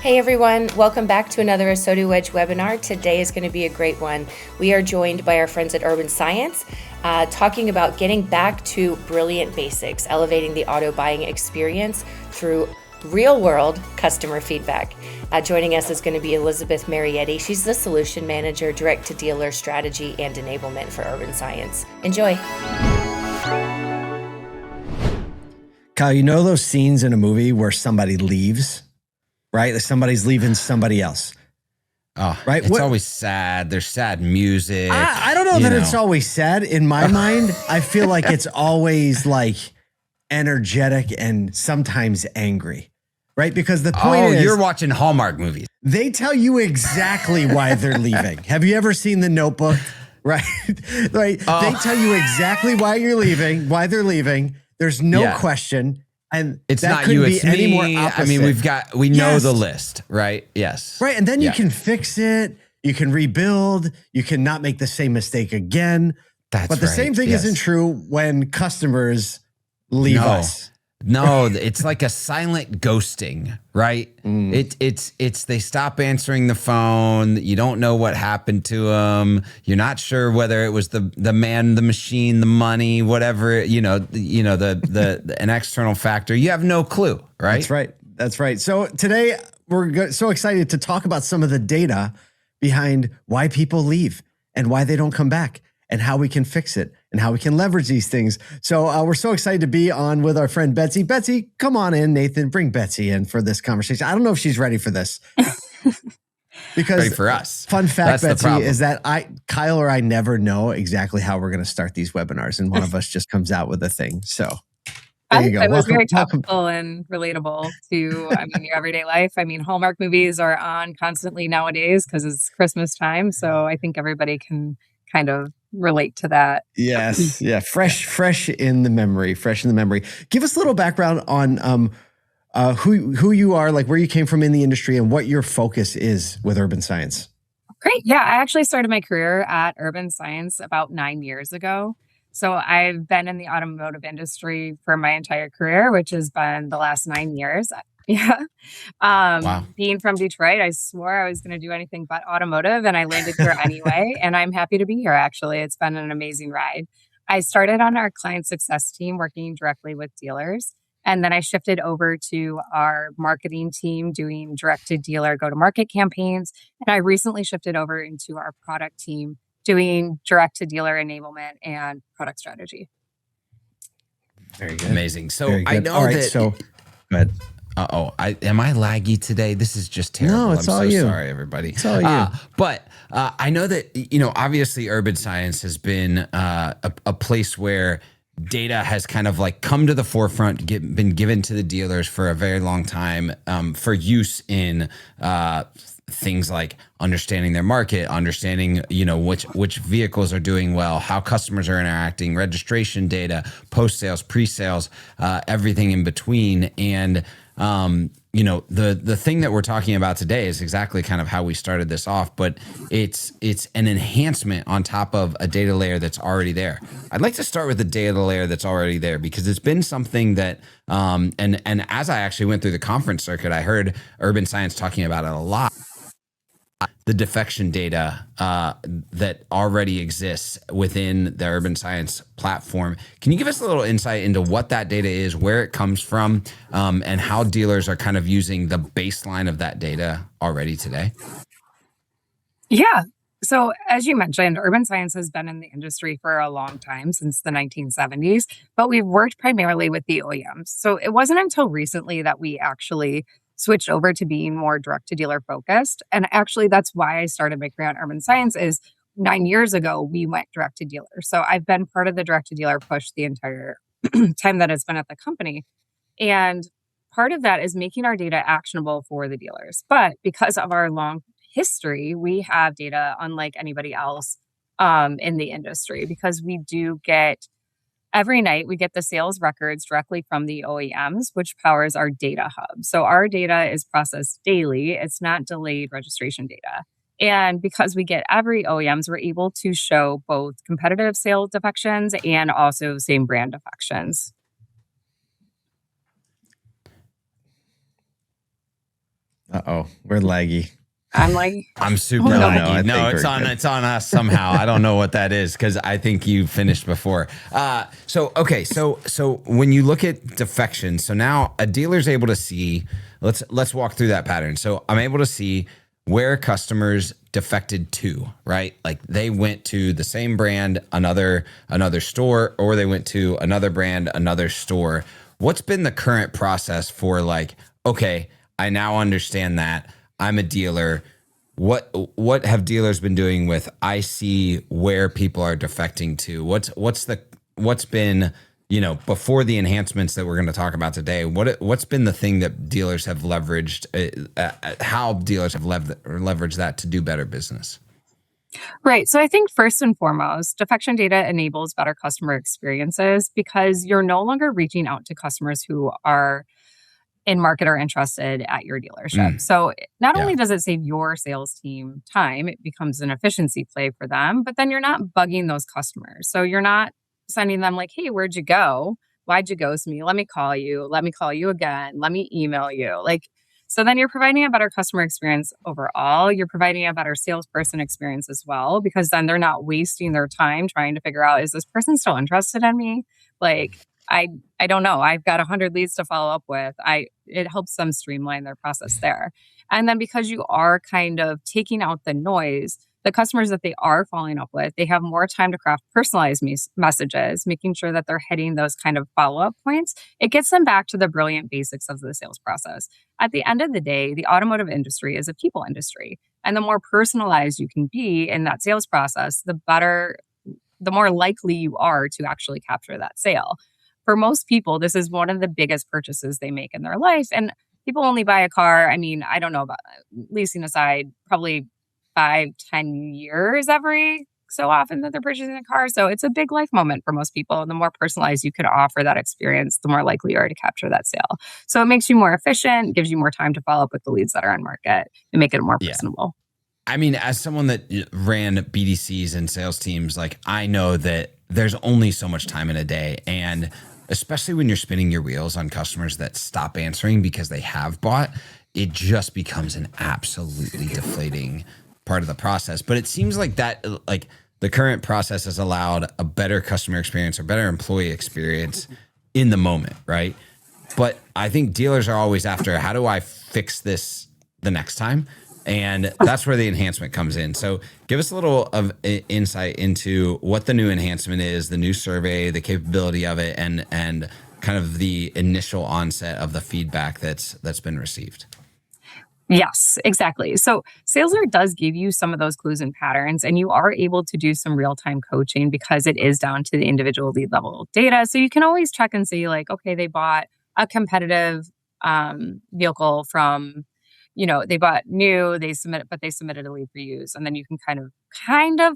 Hey everyone, welcome back to another ASOTU Wedge webinar. Today is going to be a great one. We are joined by our friends at Urban Science, talking about getting back to brilliant basics, elevating the auto buying experience through real-world customer feedback. Joining us is going to be Elizabeth Marietti. She's the Solution Manager, Direct-to-Dealer Strategy and Enablement for Urban Science. Enjoy. Kyle, you know those scenes in a movie where somebody leaves? Right? Like somebody's leaving somebody else. Oh, right? It's always sad. There's sad music. I don't know that it's always sad. In my mind, I feel like it's always like energetic and sometimes angry. Right? Because the point is, you're watching Hallmark movies. They tell you exactly why they're leaving. Have you ever seen The Notebook? Right? Right. They tell you exactly why you're leaving, why they're leaving. There's no question. And it's that not couldn't you, be it's any me. more opposite. I mean, we know the list, right? Yes. Right. And then you can fix it. You can rebuild. You can not make the same mistake again. But the same thing isn't true when customers leave us. No, it's like a silent ghosting, right? It's they stop answering the phone. You don't know what happened to them. You're not sure whether it was the man, the machine, the money, whatever, the an external factor. You have no clue, right? That's right. That's right. So today we're so excited to talk about some of the data behind why people leave and why they don't come back, and how we can fix it and how we can leverage these things. So we're so excited to be on with our friend Betsy. Betsy, come on in, Nathan. Bring Betsy in for this conversation. I don't know if she's ready for this. Because ready for us. Fun fact, Betsy, is that Kyle or I never know exactly how we're going to start these webinars, and one of us just comes out with a thing. So there you go. It was very topical and relatable to, your everyday life. Hallmark movies are on constantly nowadays because it's Christmas time. So I think everybody can kind of relate to that. Yes. Yeah. Fresh in the memory. Give us a little background on who you are, like where you came from in the industry and what your focus is with Urban Science. Great. Yeah. I actually started my career at Urban Science about 9 years ago. So I've been in the automotive industry for my entire career, which has been the last 9 years. Yeah. Wow. Being from Detroit, I swore I was going to do anything but automotive, and I landed here anyway. And I'm happy to be here, actually. It's been an amazing ride. I started on our client success team working directly with dealers. And then I shifted over to our marketing team doing direct-to-dealer go-to-market campaigns. And I recently shifted over into our product team doing direct-to-dealer enablement and product strategy. Very good. Amazing. So I know that. So go ahead. Am I laggy today? This is just terrible. No, it's all you. Sorry, everybody. It's all you. But I know that, obviously Urban Science has been a place where data has kind of like come to the forefront, been given to the dealers for a very long time for use in things like understanding their market, understanding, which vehicles are doing well, how customers are interacting, registration data, post-sales, pre-sales, everything in between. And, the thing that we're talking about today is exactly kind of how we started this off, but it's an enhancement on top of a data layer that's already there. I'd like to start with the data layer that's already there, because it's been something that, and as I actually went through the conference circuit, I heard Urban Science talking about it a lot. The defection data that already exists within the Urban Science platform. Can you give us a little insight into what that data is, where it comes from, and how dealers are kind of using the baseline of that data already today? Yeah. So as you mentioned, Urban Science has been in the industry for a long time, since the 1970s, but we've worked primarily with the OEMs. So it wasn't until recently that we actually switched over to being more direct-to-dealer focused. And actually, that's why I started my career at Urban Science. Is 9 years ago, we went direct-to-dealer. So I've been part of the direct-to-dealer push the entire time that it's been at the company. And part of that is making our data actionable for the dealers. But because of our long history, we have data unlike anybody else in the industry, because we do get every night, we get the sales records directly from the OEMs, which powers our data hub. So our data is processed daily. It's not delayed registration data. And because we get every OEMs, we're able to show both competitive sales defections and also same brand defections. Uh-oh, we're laggy. I'm like, I'm super No, laggy. no, No, I think it's we're on good. it's on us somehow. I don't know what that is because I think you finished before. So when you look at defection, so now a dealer's able to see. Let's walk through that pattern. So I'm able to see where customers defected to, right? Like they went to the same brand, another store, or they went to another brand, another store. What's been the current process for like, okay, I now understand that I'm a dealer. What have dealers been doing with I see where people are defecting to? What's been, before the enhancements that we're going to talk about today, what's been the thing that dealers have leveraged, how dealers have leveraged that to do better business? right. So I think first and foremost, defection data enables better customer experiences because you're no longer reaching out to customers who are in market or interested at your dealership. Mm, So not yeah. only does it save your sales team time, it becomes an efficiency play for them, but then you're not bugging those customers. So you're not sending them like, hey, where'd you go? Why'd you ghost me? Let me call you. Let me call you again. Let me email you. Like, so then you're providing a better customer experience overall. You're providing a better salesperson experience as well, because then they're not wasting their time trying to figure out, is this person still interested in me? Like, I I don't know. I've got 100 leads to follow up with. It helps them streamline their process there. And then because you are kind of taking out the noise, the customers that they are following up with, they have more time to craft personalized messages, making sure that they're hitting those kind of follow-up points. It gets them back to the brilliant basics of the sales process. At the end of the day, the automotive industry is a people industry. And the more personalized you can be in that sales process, the more likely you are to actually capture that sale. For most people, this is one of the biggest purchases they make in their life. And people only buy a car. I mean, I don't know about leasing aside, probably 5-10 years every so often that they're purchasing a car. So it's a big life moment for most people. And the more personalized you can offer that experience, the more likely you are to capture that sale. So it makes you more efficient, gives you more time to follow up with the leads that are on market and make it more Yeah. personable. I mean, as someone that ran BDCs and sales teams, like I know that there's only so much time in a day. And especially when you're spinning your wheels on customers that stop answering because they have bought, it just becomes an absolutely deflating part of the process. But it seems like the current process has allowed a better customer experience or better employee experience in the moment, right? But I think dealers are always after, how do I fix this the next time? And that's where the enhancement comes in. So give us a little of insight into what the new enhancement is, the new survey, the capability of it, and kind of the initial onset of the feedback that's been received. Yes, exactly. So SalesAlert does give you some of those clues and patterns, and you are able to do some real-time coaching because it is down to the individual lead level data. So you can always check and see like, okay, they bought a competitive vehicle from, they bought new, they submitted a lead for use. And then you can kind of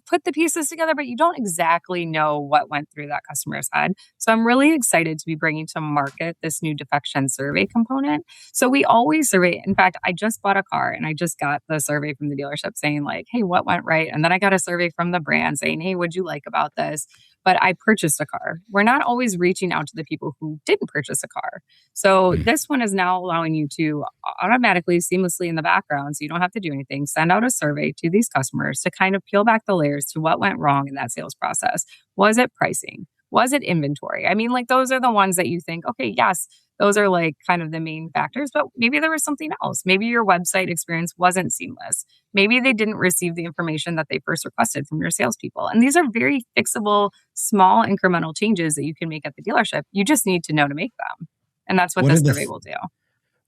put the pieces together, but you don't exactly know what went through that customer's head. So I'm really excited to be bringing to market this new defection survey component. So we always survey. In fact, I just bought a car and I just got the survey from the dealership saying like, hey, what went right? And then I got a survey from the brand saying, hey, what'd you like about this? But I purchased a car. We're not always reaching out to the people who didn't purchase a car. So this one is now allowing you to automatically, seamlessly in the background, so you don't have to do anything, send out a survey to these customers to kind of peel back the layers to what went wrong in that sales process. Was it pricing? Was it inventory? I mean, like those are the ones that you think, okay, yes, those are like kind of the main factors, but maybe there was something else. Maybe your website experience wasn't seamless. Maybe they didn't receive the information that they first requested from your salespeople. And these are very fixable, small incremental changes that you can make at the dealership. You just need to know to make them. And that's what this survey will do.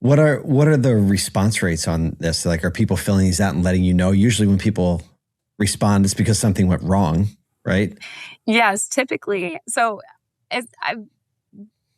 What are the response rates on this? Like, are people filling these out and letting you know? Usually when people respond, it's because something went wrong, right? Yes, typically. So I've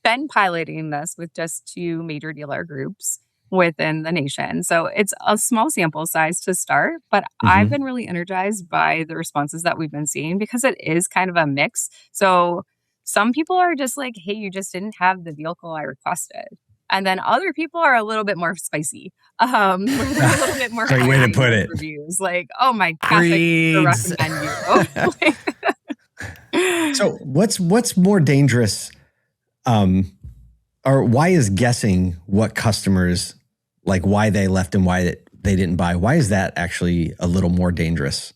been piloting this with just 2 major dealer groups within the nation. So it's a small sample size to start, but I've been really energized by the responses that we've been seeing because it is kind of a mix. So some people are just like, hey, you just didn't have the vehicle I requested. And then other people are a little bit more spicy. Where they're a little bit more Great way to put it. reviews. Like, oh my gosh, I recommend you. So what's more dangerous, or why is guessing what customers like why they left and why they didn't buy, why is that actually a little more dangerous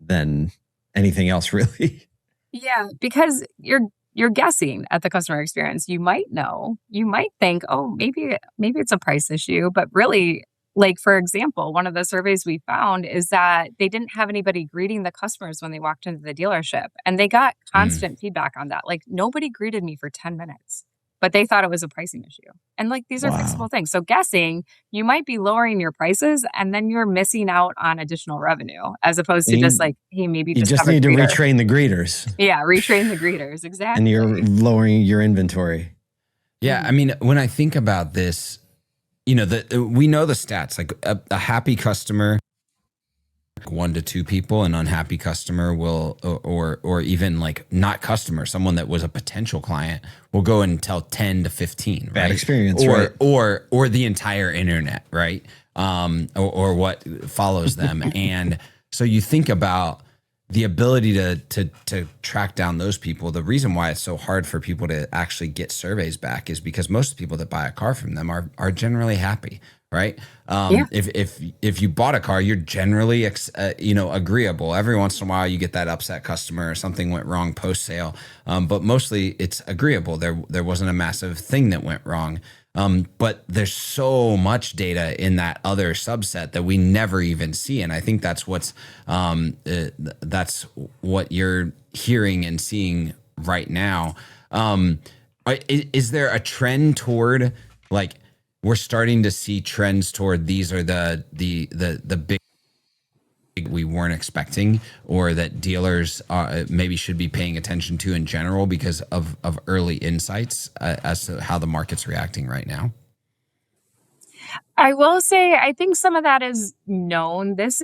than anything else, really? Yeah, because you're guessing at the customer experience. You might know, you might think, oh, maybe it's a price issue, but really, like for example, one of the surveys we found is that they didn't have anybody greeting the customers when they walked into the dealership, and they got Mm. constant feedback on that. Like nobody greeted me for 10 minutes, but they thought it was a pricing issue. And like these are Wow. fixable things. So guessing, you might be lowering your prices and then you're missing out on additional revenue as opposed to just You, like, hey, maybe you just just have a need to greeter. retrain the greeters, Yeah, retrain the greeters. and you're Exactly. lowering your inventory. Yeah, I mean, when I think about this, we know the stats. Like a happy customer, 1 to 2 people, an unhappy customer will, or even like not customer, someone that was a potential client will go and tell 10 to 15, Bad right? experience, or right? or the entire internet, right? Or what follows them, and so you think about the ability to track down those people. The reason why it's so hard for people to actually get surveys back is because most people that buy a car from them are generally happy, right? Yeah. If you bought a car, you're generally agreeable. Every once in a while, you get that upset customer or something went wrong post sale, but mostly it's agreeable. There wasn't a massive thing that went wrong. But there's so much data in that other subset that we never even see, and I think that's that's what you're hearing and seeing right now. Is there a trend toward like we're starting to see trends toward these are the big we weren't expecting, or that dealers maybe should be paying attention to in general because of early insights as to how the market's reacting right now? I will say, I think some of that is known. This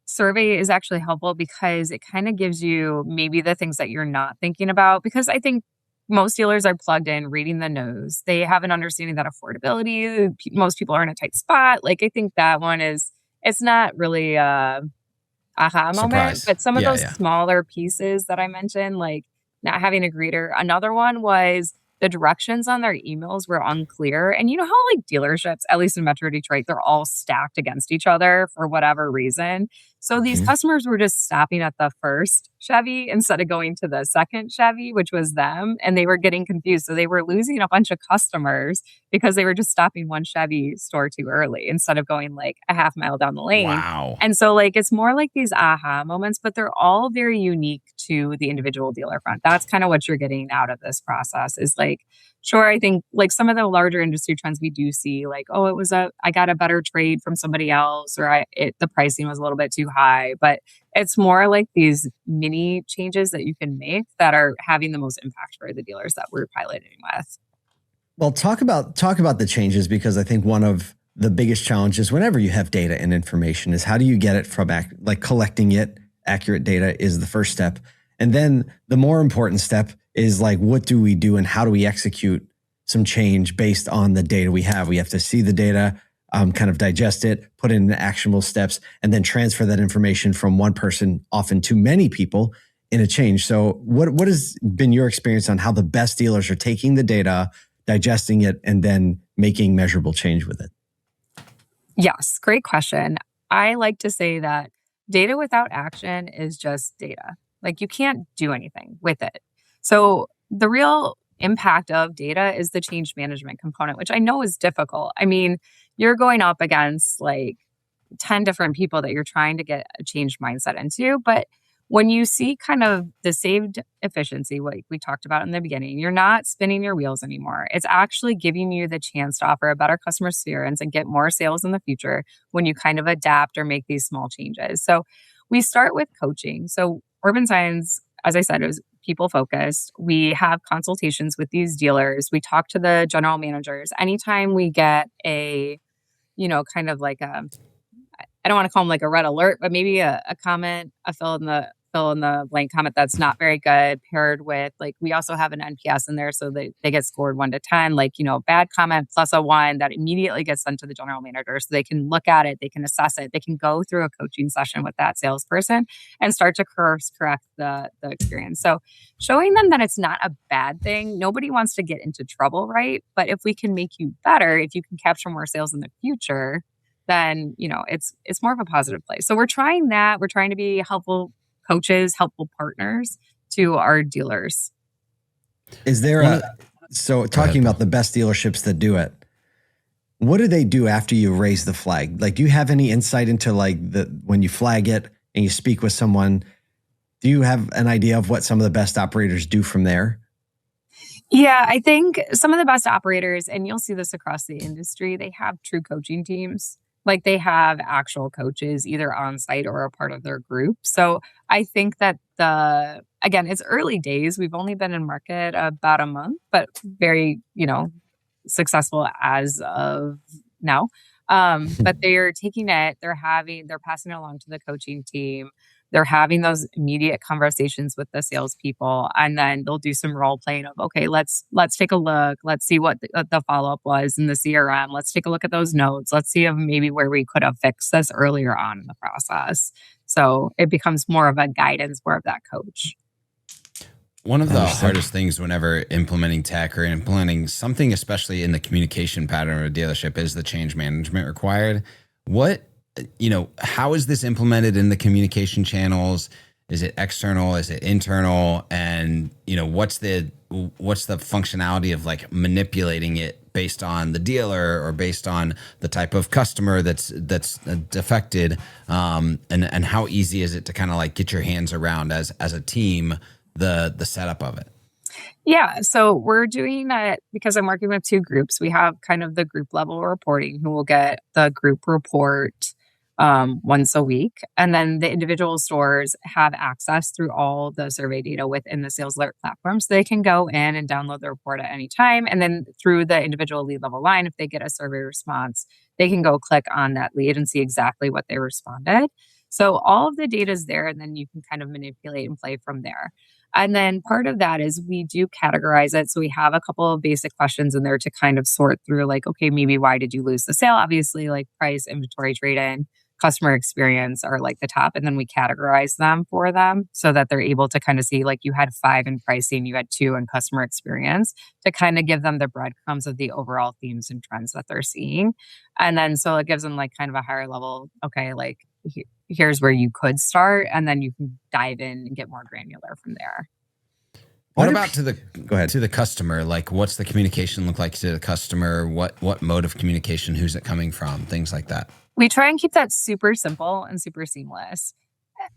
survey is actually helpful because it kind of gives you maybe the things that you're not thinking about. Because I think most dealers are plugged in, reading the news. They have an understanding that affordability, most people are in a tight spot. Like, I think that one is, it's not really a aha moment, Surprise. but some of Yeah, those yeah. smaller pieces that I mentioned, like not having a greeter. Another one was the directions on their emails were unclear. And you know how like dealerships, at least in Metro Detroit, they're all stacked against each other for whatever reason. So these Mhm. customers were just stopping at the first Chevy instead of going to the second Chevy, which was them. And they were getting confused. So they were losing a bunch of customers because they were just stopping one Chevy store too early instead of going like a half mile down the lane. Wow. And so, like, it's more like these aha moments, but they're all very unique to the individual dealer front. That's kind of what you're getting out of this process is like, sure, I think like some of the larger industry trends we do see, like, oh, I got a better trade from somebody else, or the pricing was a little bit too high. But it's more like these mini changes that you can make that are having the most impact for the dealers that we're piloting with. Well, talk about the changes, because I think one of the biggest challenges whenever you have data and information is how do you get it from like collecting it. Accurate data is the first step. And then the more important step is like, what do we do and how do we execute some change based on the data we have? We have to see the data, kind of digest it, put it in actionable steps, and then transfer that information from one person often to many people in a change. So what has been your experience on how the best dealers are taking the data, digesting it, and then making measurable change with it? Yes, great question. I like to say that data without action is just data. Like you can't do anything with it. So the real impact of data is the change management component, which I know is difficult. I mean, you're going up against like 10 different people that you're trying to get a change mindset into. But when you see kind of the saved efficiency, like we talked about in the beginning, you're not spinning your wheels anymore. It's actually giving you the chance to offer a better customer experience and get more sales in the future when you kind of adapt or make these small changes. So we start with coaching. So Urban Science, as I said, it was people focused. We have consultations with these dealers. We talk to the general managers. Anytime we get a, kind of like a, I don't want to call them like a red alert, but maybe a comment, a fill in the fill in the blank comment that's not very good, paired with like, we also have an NPS in there. So they get scored 1 to 10, like, bad comment plus a 1 that immediately gets sent to the general manager. So they can look at it, they can assess it, they can go through a coaching session with that salesperson and start to course correct the experience. So showing them that it's not a bad thing. Nobody wants to get into trouble, right? But if we can make you better, if you can capture more sales in the future, then, it's more of a positive place. So we're trying that. We're trying to be helpful coaches, helpful partners to our dealers. Is there talking about the best dealerships that do it, what do they do after you raise the flag? Like, do you have any insight into when you flag it and you speak with someone, do you have an idea of what some of the best operators do from there? Yeah, I think some of the best operators, and you'll see this across the industry, they have true coaching teams. Like they have actual coaches either on site or a part of their group. So I think that again, it's early days. We've only been in market about a month, but very, successful as of now. But they're taking it, they're passing it along to the coaching team. They're having those immediate conversations with the salespeople, and then they'll do some role playing of, okay, let's take a look. Let's see what the follow up was in the CRM. Let's take a look at those notes. Let's see if maybe where we could have fixed this earlier on in the process. So it becomes more of a guidance, more of that coach. One of the hardest things whenever implementing tech or implementing something, especially in the communication pattern of a dealership, is the change management required. How is this implemented in the communication channels? Is it external? Is it internal? And, what's the functionality of like manipulating it based on the dealer or based on the type of customer that's defected? And how easy is it to kind of like get your hands around as a team, the setup of it? Yeah. So we're doing it because I'm working with 2 groups. We have kind of the group level reporting who will get the group report once a week. And then the individual stores have access through all the survey data within the SalesAlert platform. So they can go in and download the report at any time. And then through the individual lead level line, if they get a survey response, they can go click on that lead and see exactly what they responded. So all of the data is there, and then you can kind of manipulate and play from there. And then part of that is we do categorize it. So we have a couple of basic questions in there to kind of sort through, like, okay, maybe why did you lose the sale? Obviously, like price, inventory, trade-in, customer experience are like the top. And then we categorize them for them so that they're able to kind of see, like, you had 5 in pricing, you had 2 in customer experience, to kind of give them the breadcrumbs of the overall themes and trends that they're seeing. And then so it gives them like kind of a higher level, okay, like here's where you could start, and then you can dive in and get more granular from there. What about to the customer? Like, what's the communication look like to the customer? What mode of communication? Who's it coming from? Things like that. We try and keep that super simple and super seamless.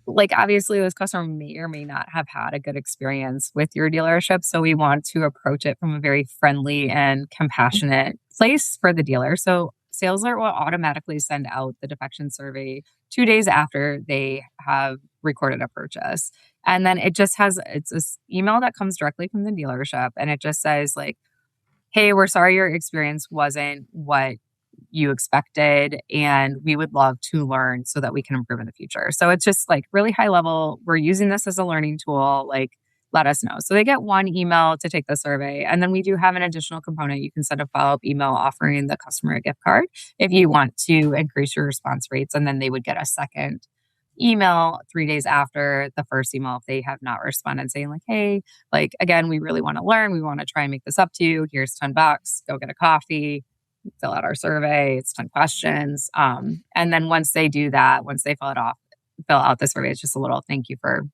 Like, obviously, this customer may or may not have had a good experience with your dealership. So we want to approach it from a very friendly and compassionate place for the dealer. So SalesAlert will automatically send out the defection survey 2 days after they have recorded a purchase. And then it's this email that comes directly from the dealership. And it just says, like, hey, we're sorry your experience wasn't what you expected, and we would love to learn so that we can improve in the future. So it's just like really high level. We're using this as a learning tool. Like, let us know. So they get 1 email to take the survey. And then we do have an additional component. You can send a follow-up email offering the customer a gift card if you want to increase your response rates. And then they would get a second email 3 days after the first email if they have not responded, saying like, hey, like, again, we really want to learn. We want to try and make this up to you. Here's $10. Go get a coffee. Fill out our survey. It's 10 questions. And then once they do that, once they fill out the survey, it's just a little thank you for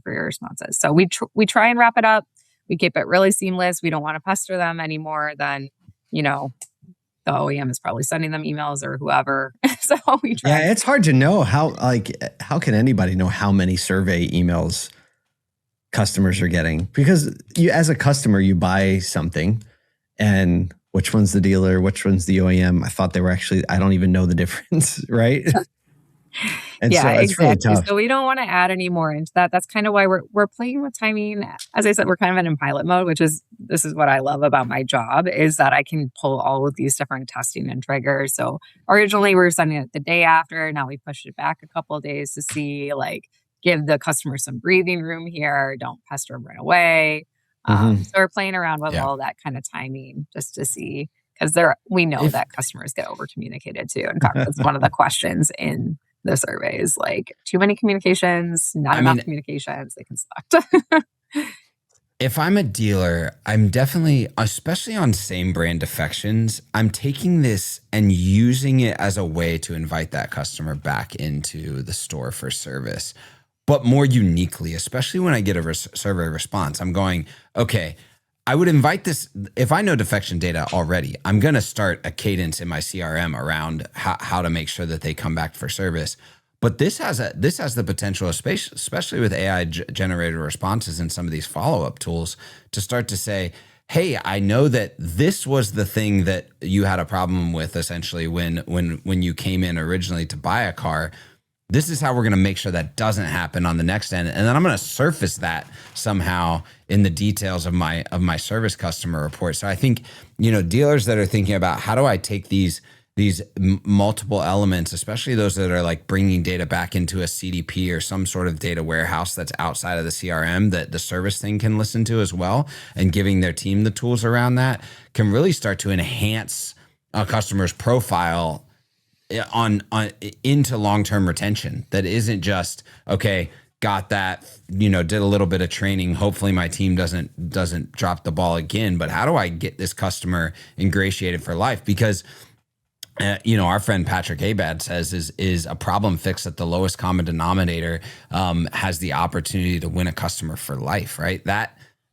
your responses. So we try and wrap it up. We keep it really seamless. We don't want to pester them any more than, the OEM is probably sending them emails or whoever. So we try. Yeah, it's hard to know how can anybody know how many survey emails customers are getting? Because you, as a customer, you buy something, and which one's the dealer, which one's the OEM? I thought they were actually, I don't even know the difference, right? And yeah, so it's exactly. really tough. So we don't want to add any more into that. That's kind of why we're playing with timing. As I said, we're kind of in pilot mode, this is what I love about my job, is that I can pull all of these different testing and triggers. So originally we were sending it the day after. Now we pushed it back a couple of days to see, like, give the customer some breathing room here. Don't pester them right away. So we're playing around with all that kind of timing just to see, because we know that customers get over communicated too. In fact, that's one of the questions in the surveys, like too many communications, not enough communications, they can select. If I'm a dealer, I'm definitely, especially on same brand defections, I'm taking this and using it as a way to invite that customer back into the store for service, but more uniquely, especially when I get a survey response. I'm going, okay, I would invite this. If I know defection data already, I'm going to start a cadence in my CRM around how to make sure that they come back for service. But this has the potential, especially with AI generated responses and some of these follow-up tools, to start to say, hey, I know that this was the thing that you had a problem with essentially when you came in originally to buy a car. This is how we're going to make sure that doesn't happen on the next end. And then I'm going to surface that somehow in the details of my service customer report. So I think, dealers that are thinking about how do I take these multiple elements, especially those that are like bringing data back into a CDP or some sort of data warehouse that's outside of the CRM that the service thing can listen to as well, and giving their team the tools around that can really start to enhance a customer's profile on into long-term retention. That isn't just, okay, got that, did a little bit of training. Hopefully my team doesn't drop the ball again, but how do I get this customer ingratiated for life? Because our friend Patrick Abad says is a problem fix at the lowest common denominator has the opportunity to win a customer for life, right?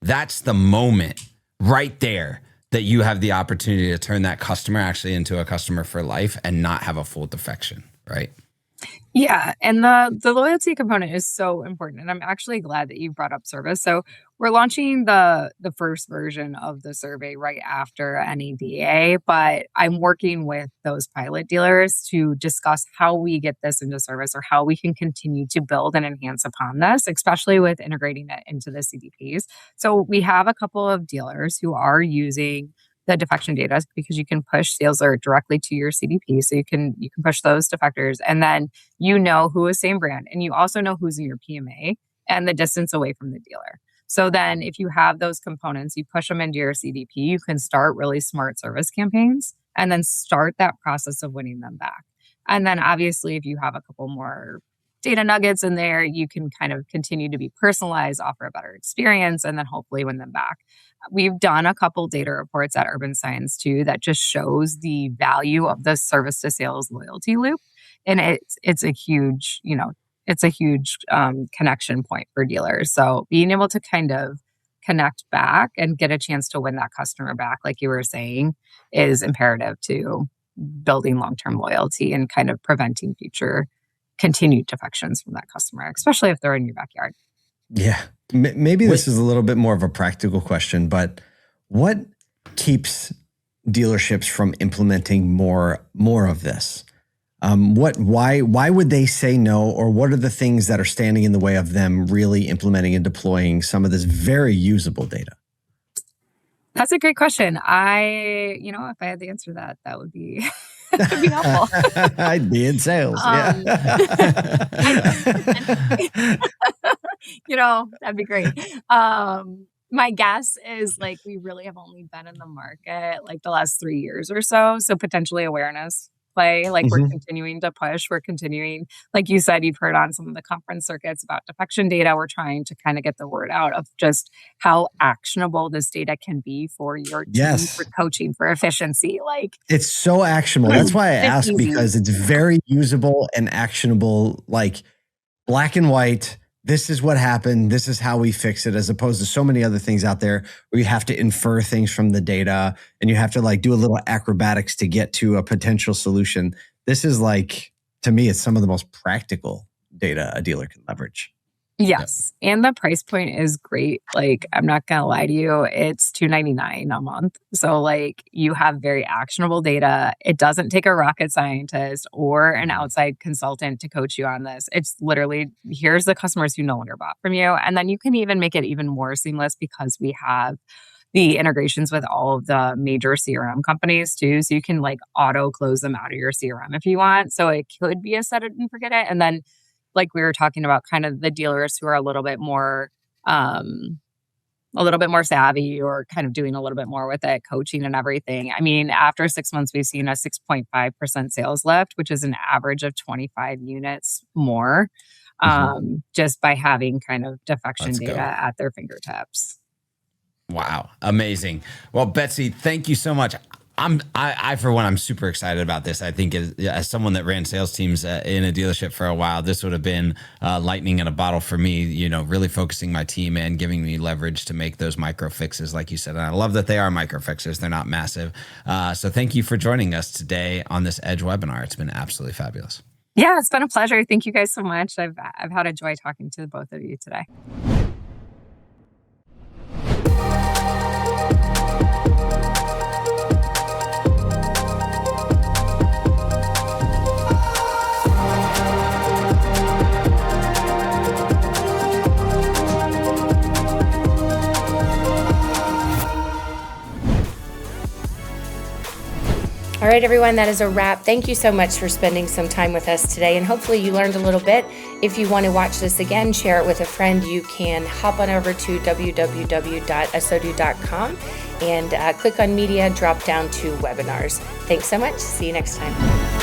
That's the moment right there that you have the opportunity to turn that customer actually into a customer for life and not have a full defection, right? Yeah. And the loyalty component is so important. And I'm actually glad that you brought up service. So we're launching the first version of the survey right after NADA, but I'm working with those pilot dealers to discuss how we get this into service or how we can continue to build and enhance upon this, especially with integrating it into the CDPs. So we have a couple of dealers who are using the defection data, because you can push SalesAlert directly to your CDP. So you can push those defectors, and then who is same brand, and you also know who's in your PMA and the distance away from the dealer. So then if you have those components, you push them into your CDP, you can start really smart service campaigns and then start that process of winning them back. And then obviously if you have a couple more data nuggets in there, you can kind of continue to be personalized, offer a better experience, and then hopefully win them back. We've done a couple data reports at Urban Science too that just shows the value of the service to sales loyalty loop. And it's a huge, connection point for dealers. So being able to kind of connect back and get a chance to win that customer back, like you were saying, is imperative to building long-term loyalty and kind of preventing future continued defections from that customer, especially if they're in your backyard. Yeah. Maybe this is a little bit more of a practical question, but what keeps dealerships from implementing more of this? Why would they say no? Or what are the things that are standing in the way of them really implementing and deploying some of this very usable data? That's a great question. If I had the answer to that would be that'd be helpful. I'd be in sales. That'd be great. My guess is we really have only been in the market the last 3 years or so. So potentially awareness play. We're continuing to push. We're continuing, like you said, you've heard on some of the conference circuits about defection data. We're trying to kind of get the word out of just how actionable this data can be for your team, for coaching, for efficiency. It's so actionable. That's why I asked, because it's very usable and actionable, black and white. This is what happened. This is how we fix it, as opposed to so many other things out there where you have to infer things from the data and you have to do a little acrobatics to get to a potential solution. This is to me, it's some of the most practical data a dealer can leverage. Yes. Yep. And the price point is great. I'm not going to lie to you. It's $299 a month. So you have very actionable data. It doesn't take a rocket scientist or an outside consultant to coach you on this. It's literally, here's the customers who no longer bought from you. And then you can even make it even more seamless because we have the integrations with all of the major CRM companies too. So you can auto close them out of your CRM if you want. So it could be a set it and forget it. And then like we were talking about, kind of the dealers who are a little bit more savvy, or kind of doing a little bit more with it, coaching and everything. I mean, after 6 months, we've seen a 6.5% sales lift, which is an average of 25 units more, just by having kind of defection Let's data go. at their fingertips. Wow. Amazing. Well, Betsy, thank you so much. I for one, I'm super excited about this. I think as someone that ran sales teams in a dealership for a while, this would have been lightning in a bottle for me, you know, really focusing my team and giving me leverage to make those micro fixes, like you said. And I love that they are micro fixes. They're not massive. So thank you for joining us today on this Edge webinar. It's been absolutely fabulous. Yeah, it's been a pleasure. Thank you guys so much. I've had a joy talking to both of you today. All right, everyone, that is a wrap. Thank you so much for spending some time with us today, and hopefully you learned a little bit. If you want to watch this again, share it with a friend. You can hop on over to www.asotu.com and click on media, drop down to webinars. Thanks so much. See you next time.